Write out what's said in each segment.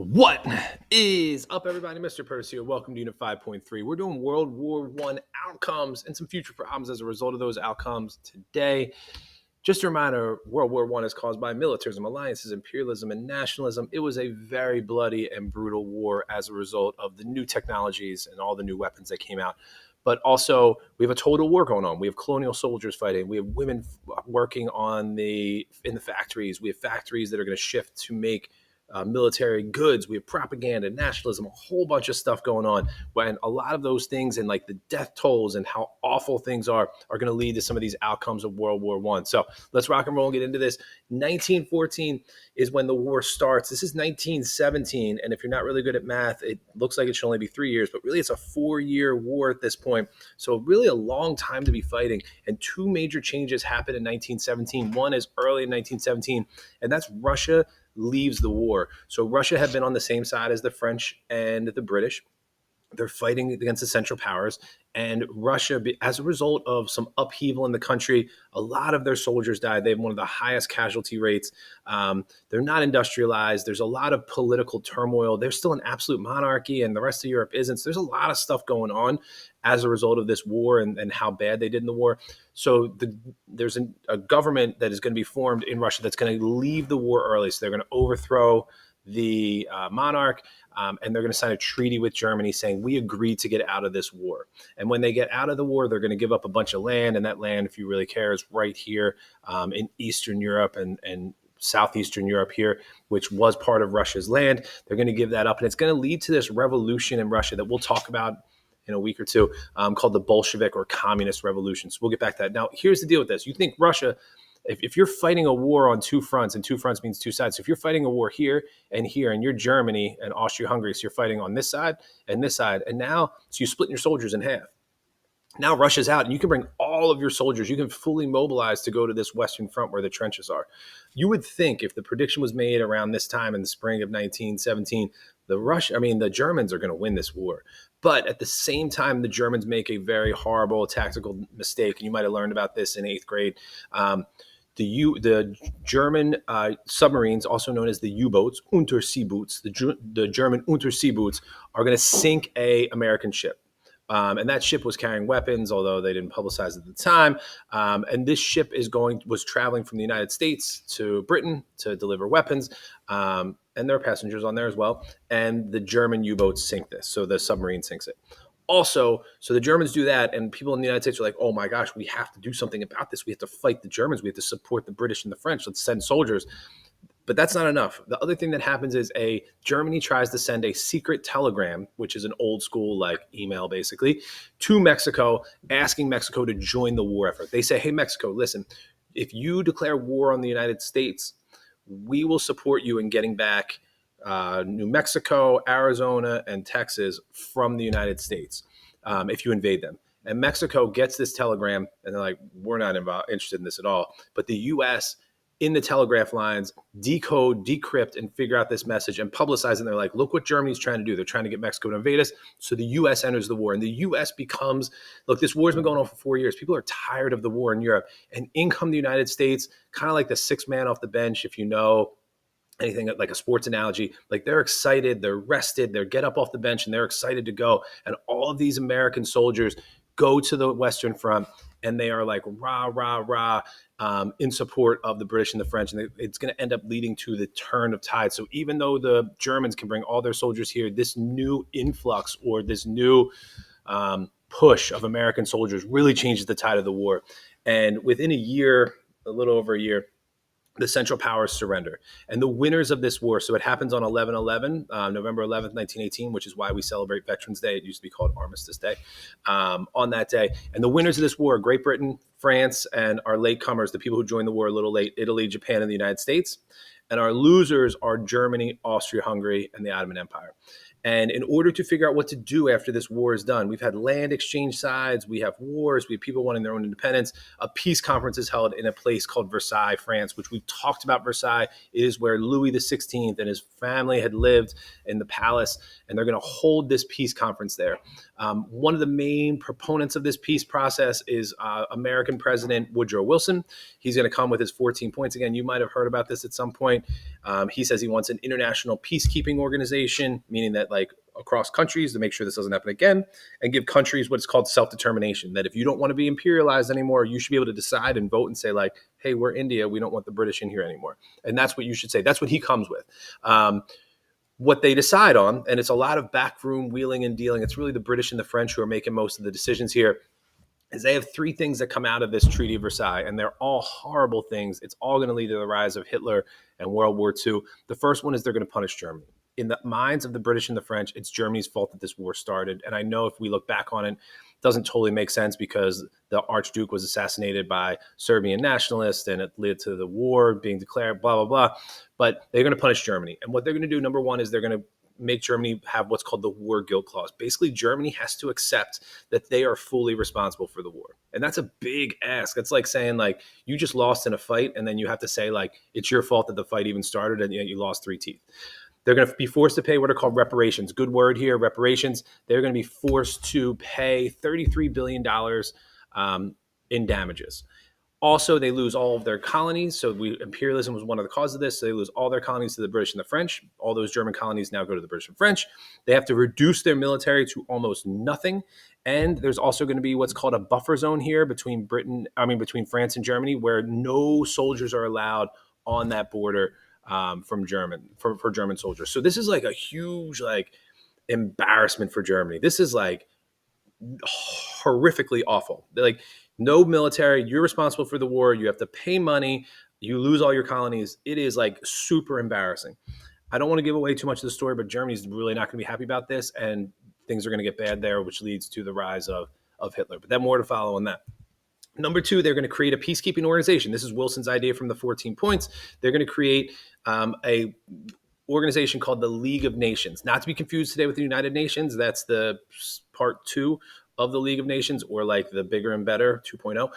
What is up, everybody? Mr. Purse here. Welcome to Unit 5.3. We're doing World War I outcomes and some future problems as a result of those outcomes today. Just a reminder, World War I is caused by militarism, alliances, imperialism, and nationalism. It was a very bloody and brutal war as a result of the new technologies and all the new weapons that came out. But also, we have a total war going on. We have colonial soldiers fighting. We have women working in the factories. We have factories that are going to shift to make military goods. We have propaganda, nationalism, a whole bunch of stuff going on. When a lot of those things and like the death tolls and how awful things are going to lead to some of these outcomes of World War I. So let's rock and roll and get into this. 1914 is when the war starts. This is 1917. And if you're not really good at math, it looks like it should only be 3 years, but really it's a 4-year war at this point. So really a long time to be fighting. And two major changes happened in 1917. One is early in 1917, and that's Russia leaves the war. So Russia had been on the same side as the French and the British. They're fighting against the Central Powers, and Russia, as a result of some upheaval in the country, a lot of their soldiers died. They have one of the highest casualty rates. They're not industrialized. There's a lot of political turmoil. They're still an absolute monarchy, and the rest of Europe isn't. So there's a lot of stuff going on as a result of this war and how bad they did in the war. So there's a government that is going to be formed in Russia that's going to leave the war early. So they're going to overthrow the monarch, and they're going to sign a treaty with Germany saying, we agree to get out of this war. And when they get out of the war, they're going to give up a bunch of land. And that land, if you really care, is right here in Eastern Europe and Southeastern Europe here, which was part of Russia's land. They're going to give that up. And it's going to lead to this revolution in Russia that we'll talk about in a week or two, called the Bolshevik or Communist Revolution. So we'll get back to that. Now, here's the deal with this. You think Russia, if you're fighting a war on two fronts, and two fronts means two sides. So if you're fighting a war here, and you're Germany and Austria-Hungary, so you're fighting on this side, and now, so you're splitting your soldiers in half. Now Russia's out, and you can bring all of your soldiers. You can fully mobilize to go to this Western Front where the trenches are. You would think if the prediction was made around this time in the spring of 1917, the Germans are going to win this war. But at the same time, the Germans make a very horrible tactical mistake, and you might have learned about this in 8th grade. The German submarines, also known as the U-boats, Unterseeboots, the German Unterseeboots, are going to sink a American ship. And that ship was carrying weapons, although they didn't publicize it at the time. And this ship was traveling from the United States to Britain to deliver weapons. And there are passengers on there as well. And the German U-boats sink this. So the submarine sinks it. Also, so the Germans do that, and people in the United States are like, oh my gosh, we have to do something about this. We have to fight the Germans. We have to support the British and the French. Let's send soldiers. But that's not enough. The other thing that happens is Germany tries to send a secret telegram, which is an old school like email basically, to Mexico, asking Mexico to join the war effort. They say, hey, Mexico, listen, if you declare war on the United States, we will support you in getting back New Mexico, Arizona, and Texas from the United States if you invade them. And Mexico gets this telegram, and they're like, we're not interested in this at all. But the U.S., in the telegraph lines, decode, decrypt, and figure out this message and publicize it. And they're like, look what Germany's trying to do. They're trying to get Mexico to invade us. So the U.S. enters the war. And the U.S. becomes, look, this war's been going on for 4 years. People are tired of the war in Europe. And in come the United States, kind of like the sixth man off the bench, if you know anything like a sports analogy. Like they're excited, they're rested, they get up off the bench, and they're excited to go. And all of these American soldiers go to the Western Front, and they are like rah, rah, rah, in support of the British and the French. And it's going to end up leading to the turn of tide. So even though the Germans can bring all their soldiers here, this new influx or this new push of American soldiers really changes the tide of the war. And within a year, a little over a year, the Central Powers surrender. And the winners of this war, so it happens on 11/11, November 11th, 1918, which is why we celebrate Veterans Day. It used to be called Armistice Day on that day. And the winners of this war are Great Britain, France, and our latecomers, the people who joined the war a little late, Italy, Japan, and the United States. And our losers are Germany, Austria-Hungary, and the Ottoman Empire. And in order to figure out what to do after this war is done, we've had land exchange sides, we have wars, we have people wanting their own independence. A peace conference is held in a place called Versailles, France, which we've talked about. Versailles is where Louis XVI and his family had lived in the palace, and they're going to hold this peace conference there. One of the main proponents of this peace process is American President Woodrow Wilson. He's going to come with his 14 points. Again, you might have heard about this at some point. point. He says he wants an international peacekeeping organization, meaning that like across countries to make sure this doesn't happen again, and give countries what's called self-determination, that if you don't want to be imperialized anymore, you should be able to decide and vote and say like, hey, we're India, we don't want the British in here anymore. And that's what you should say. That's what he comes with. What they decide on, and it's a lot of backroom wheeling and dealing, it's really the British and the French who are making most of the decisions here, is they have three things that come out of this Treaty of Versailles, and they're all horrible things. It's all going to lead to the rise of Hitler and World War II. The first one is they're going to punish Germany. In the minds of the British and the French, it's Germany's fault that this war started. And I know if we look back on it, it doesn't totally make sense because the Archduke was assassinated by Serbian nationalists and it led to the war being declared, blah, blah, blah. But they're going to punish Germany. And what they're going to do, number one, is they're going to make Germany have what's called the war guilt clause. Basically, Germany has to accept that they are fully responsible for the war. And that's a big ask. It's like saying like you just lost in a fight and then you have to say like it's your fault that the fight even started and you lost 3 teeth. They're going to be forced to pay what are called reparations. Good word here, reparations. They're going to be forced to pay $33 billion in damages. Also, they lose all of their colonies. So imperialism was one of the causes of this. So they lose all their colonies to the British and the French. All those German colonies now go to the British and French. They have to reduce their military to almost nothing. And there's also going to be what's called a buffer zone here between between France and Germany, where no soldiers are allowed on that border for German soldiers. So this is like a huge like embarrassment for Germany. This is like horrifically awful. Like no military, you're responsible for the war. You have to pay money. You lose all your colonies. It is like super embarrassing. I don't want to give away too much of the story, but Germany's really not going to be happy about this, and things are going to get bad there, which leads to the rise of Hitler. But then more to follow on that. Number two, they're going to create a peacekeeping organization. This is Wilson's idea from the 14 points. They're going to create a organization called the League of Nations, not to be confused today with the United Nations. That's the part 2 of the League of Nations, or like the bigger and better 2.0.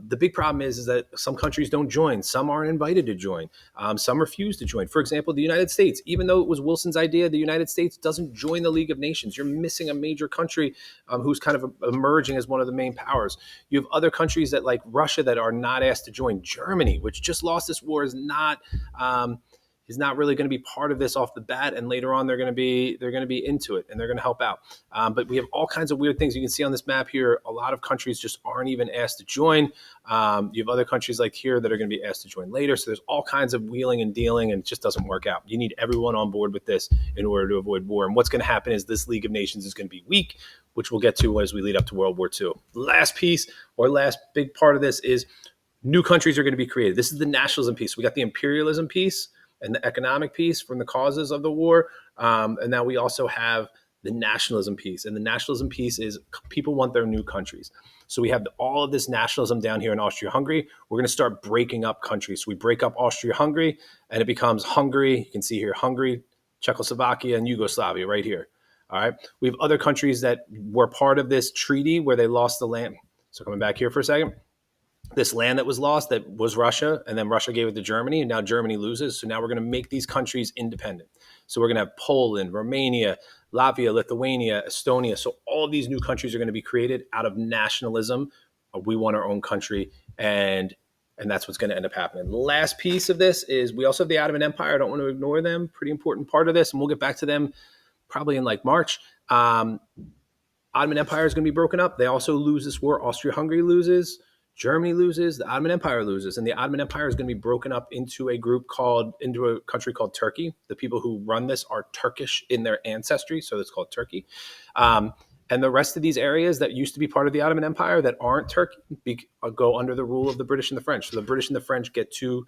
The big problem is that some countries don't join. Some aren't invited to join. Some refuse to join. For example, the United States, even though it was Wilson's idea, the United States doesn't join the League of Nations. You're missing a major country who's kind of emerging as one of the main powers. You have other countries that like Russia that are not asked to join. Germany, which just lost this war, is not really going to be part of this off the bat, and later on they're going to be into it and they're going to help out. But we have all kinds of weird things you can see on this map here. A lot of countries just aren't even asked to join. You have other countries like here that are going to be asked to join later. So there's all kinds of wheeling and dealing, and it just doesn't work out. You need everyone on board with this in order to avoid war. And what's going to happen is this League of Nations is going to be weak, which we'll get to as we lead up to World War II. Last piece, or last big part of this, is new countries are going to be created. This is the nationalism piece. We got the imperialism piece and the economic piece from the causes of the war. And now we also have the nationalism piece. And the nationalism piece is people want their new countries. So we have all of this nationalism down here in Austria-Hungary. We're going to start breaking up countries. So we break up Austria-Hungary, and it becomes Hungary. You can see here Hungary, Czechoslovakia, and Yugoslavia right here. All right. We have other countries that were part of this treaty where they lost the land. So coming back here for a second. This land that was lost, that was Russia, and then Russia gave it to Germany, and now Germany loses. So now we're going to make these countries independent. So we're going to have Poland, Romania, Latvia, Lithuania, Estonia. So all of these new countries are going to be created out of nationalism. We want our own country, and that's what's going to end up happening. The last piece of this is we also have the Ottoman Empire. I don't want to ignore them. Pretty important part of this, and we'll get back to them probably in like March. Ottoman Empire is going to be broken up. They also lose this war. Austria-Hungary loses. Germany loses, the Ottoman Empire loses, and the Ottoman Empire is going to be broken up into a country called Turkey. The people who run this are Turkish in their ancestry, so it's called Turkey. And the rest of these areas that used to be part of the Ottoman Empire that aren't Turkey go under the rule of the British and the French. So the British and the French get to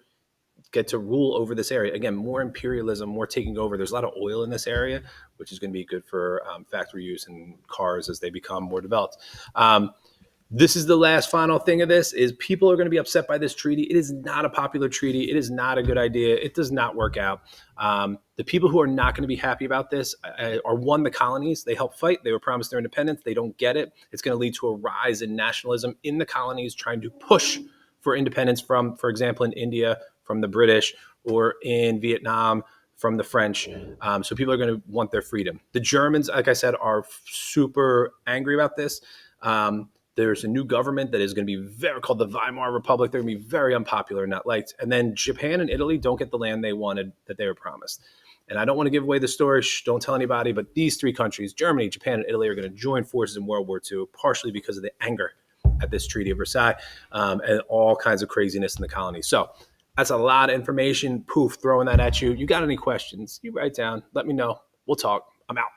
rule over this area. Again, more imperialism, more taking over. There's a lot of oil in this area, which is going to be good for factory use and cars as they become more developed. This is the last final thing of this is people are going to be upset by this treaty. It is not a popular treaty. It is not a good idea. It does not work out. The people who are not going to be happy about this are the colonies. They helped fight. They were promised their independence. They don't get it. It's going to lead to a rise in nationalism in the colonies trying to push for independence from, for example, in India, from the British, or in Vietnam, from the French. So people are going to want their freedom. The Germans, like I said, are super angry about this. There's a new government that is going to be called the Weimar Republic. They're going to be very unpopular and not liked. And then Japan and Italy don't get the land they wanted that they were promised. And I don't want to give away the story. Don't tell anybody. But these three countries, Germany, Japan, and Italy, are going to join forces in World War II, partially because of the anger at this Treaty of Versailles and all kinds of craziness in the colonies. So that's a lot of information. Poof, throwing that at you. You got any questions, you write down. Let me know. We'll talk. I'm out.